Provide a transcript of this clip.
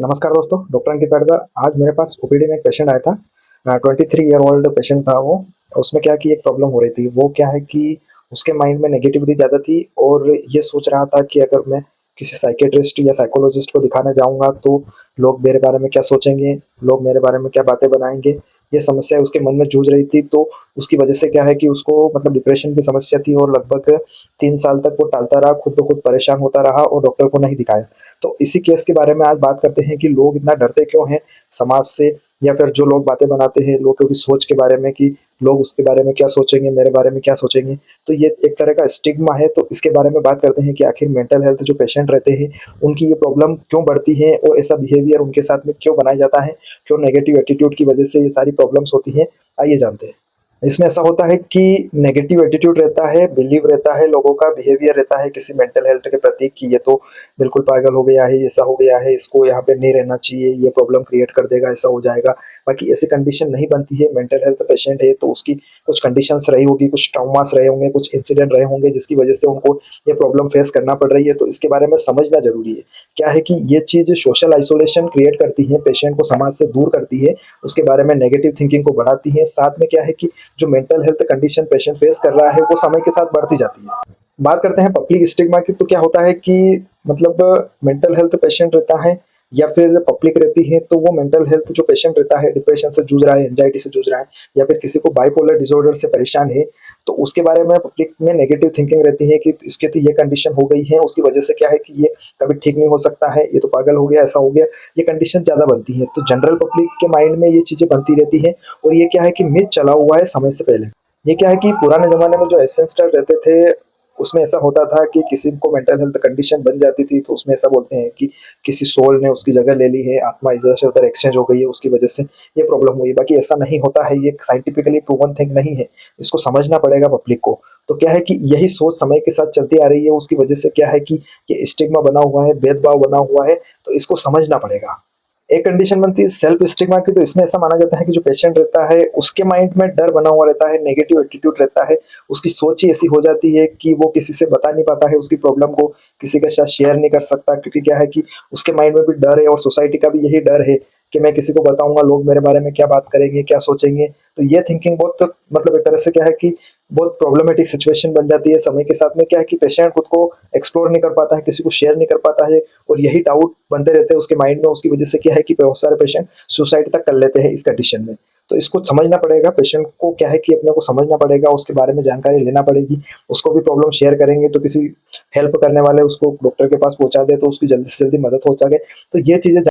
नमस्कार दोस्तों, डॉक्टर अंकित पाटीदार। आज मेरे पास ओपीडी में एक पेशेंट आया था। 23 ईयर ओल्ड पेशेंट था वो। उसमें क्या कि एक प्रॉब्लम हो रही थी। वो क्या है कि उसके माइंड में नेगेटिविटी ज़्यादा थी और ये सोच रहा था कि अगर मैं किसी साइकेट्रिस्ट या साइकोलॉजिस्ट को दिखाने जाऊंगा तो लोग मेरे बारे में क्या सोचेंगे, लोग मेरे बारे में क्या बातें बनाएंगे। ये समस्या उसके मन में जूझ रही थी। तो उसकी वजह से क्या है कि उसको मतलब डिप्रेशन की समस्या थी और लगभग 3 साल तक वो टालता रहा, खुद ब खुद परेशान होता रहा और डॉक्टर को नहीं दिखाया। तो इसी केस के बारे में आज बात करते हैं कि लोग इतना डरते क्यों हैं समाज से, या फिर जो लोग बातें बनाते हैं लोगों की सोच के बारे में कि लोग उसके बारे में क्या सोचेंगे, मेरे बारे में क्या सोचेंगे। तो ये एक तरह का स्टिग्मा है। तो इसके बारे में बात करते हैं कि आखिर मेंटल हेल्थ जो पेशेंट रहते हैं उनकी ये प्रॉब्लम क्यों बढ़ती है और ऐसा बिहेवियर उनके साथ में क्यों बनाया जाता है, क्यों नेगेटिव एटीट्यूड की वजह से ये सारी प्रॉब्लम्स होती हैं। आइए जानते हैं। इसमें ऐसा होता है कि नेगेटिव एटीट्यूड रहता है, बिलीव रहता है, लोगों का बिहेवियर रहता है किसी मेंटल हेल्थ के प्रति कि ये तो बिल्कुल पागल हो गया है, ऐसा हो गया है, इसको यहाँ पे नहीं रहना चाहिए, ये प्रॉब्लम क्रिएट कर देगा, ऐसा हो जाएगा। बाकी ऐसी कंडीशन नहीं बनती है। मेंटल हेल्थ पेशेंट है तो उसकी कुछ कंडीशंस रही होगी, कुछ ट्रॉमास रहे होंगे, कुछ इंसिडेंट रहे होंगे जिसकी वजह से उनको ये प्रॉब्लम फेस करना पड़ रही है। तो इसके बारे में समझना जरूरी है। क्या है कि ये चीज़ सोशल आइसोलेशन क्रिएट करती है, पेशेंट को समाज से दूर करती है, उसके बारे में नेगेटिव थिंकिंग को बढ़ाती है। साथ में क्या है कि जो mental health condition patient face कर रहा है वो समय के साथ बढ़ती जाती है। बात करते हैं पब्लिक स्टिग्मा की। तो क्या होता है कि मतलब मेंटल हेल्थ पेशेंट रहता है या फिर पब्लिक रहती है तो वो मेंटल हेल्थ जो पेशेंट रहता है डिप्रेशन से जूझ रहा है, एंजाइटी से जूझ रहा है, या फिर किसी को बाइपोलर डिसऑर्डर से परेशान है, तो उसके बारे में पब्लिक में नेगेटिव थिंकिंग रहती है कि इसके तो ये कंडीशन हो गई है, उसकी वजह से क्या है कि ये कभी ठीक नहीं हो सकता है, ये तो पागल हो गया, ऐसा हो गया। ये कंडीशन ज़्यादा बनती है। तो जनरल पब्लिक के माइंड में ये चीज़ें बनती रहती है और ये क्या है कि मिथ चला हुआ है समय से पहले। ये क्या है कि पुराने ज़माने में जो एसेंशियल रहते थे उसमें ऐसा होता था कि किसी को मेंटल हेल्थ कंडीशन बन जाती थी तो उसमें ऐसा बोलते हैं कि किसी सोल ने उसकी जगह ले ली है, आत्मा इधर से उधर एक्सचेंज हो गई है, उसकी वजह से ये प्रॉब्लम हुई। बाकी ऐसा नहीं होता है, ये साइंटिफिकली प्रूवन थिंग नहीं है। इसको समझना पड़ेगा पब्लिक को। तो क्या है कि यही सोच समय के साथ चलती आ रही है, उसकी वजह से क्या है कि ये स्टिग्मा बना हुआ है, भेदभाव बना हुआ है। तो इसको समझना पड़ेगा। एक कंडीशन बनती है सेल्फ स्टिग्मा की। तो इसमें ऐसा माना जाता है कि जो पेशेंट रहता है उसके माइंड में डर बना हुआ रहता है, नेगेटिव एटीट्यूड रहता है, उसकी सोच ही ऐसी हो जाती है कि वो किसी से बता नहीं पाता है उसकी प्रॉब्लम को, किसी के साथ शेयर नहीं कर सकता, क्योंकि क्या है कि उसके माइंड में भी डर है और सोसाइटी का भी यही डर है कि मैं किसी को बताऊंगा लोग मेरे बारे में क्या बात करेंगे, क्या सोचेंगे। तो ये थिंकिंग बहुत मतलब एक तरह से क्या है कि बहुत प्रॉब्लमेटिक सिचुएशन बन जाती है। समय के साथ में क्या है कि पेशेंट खुद को एक्सप्लोर नहीं कर पाता है, किसी को शेयर नहीं कर पाता है और यही डाउट बनते रहते हैं उसके माइंड में। उसकी वजह से क्या है कि बहुत सारे पेशेंट सुसाइड तक कर लेते हैं इस कंडीशन में। तो इसको समझना पड़ेगा पेशेंट को। क्या है कि अपने को समझना पड़ेगा, उसके बारे में जानकारी लेना पड़ेगी। उसको भी प्रॉब्लम शेयर करेंगे तो किसी हेल्प करने वाले उसको डॉक्टर के पास पहुंचा दे तो उसकी जल्दी से जल्दी मदद हो सके। तो ये चीज़ें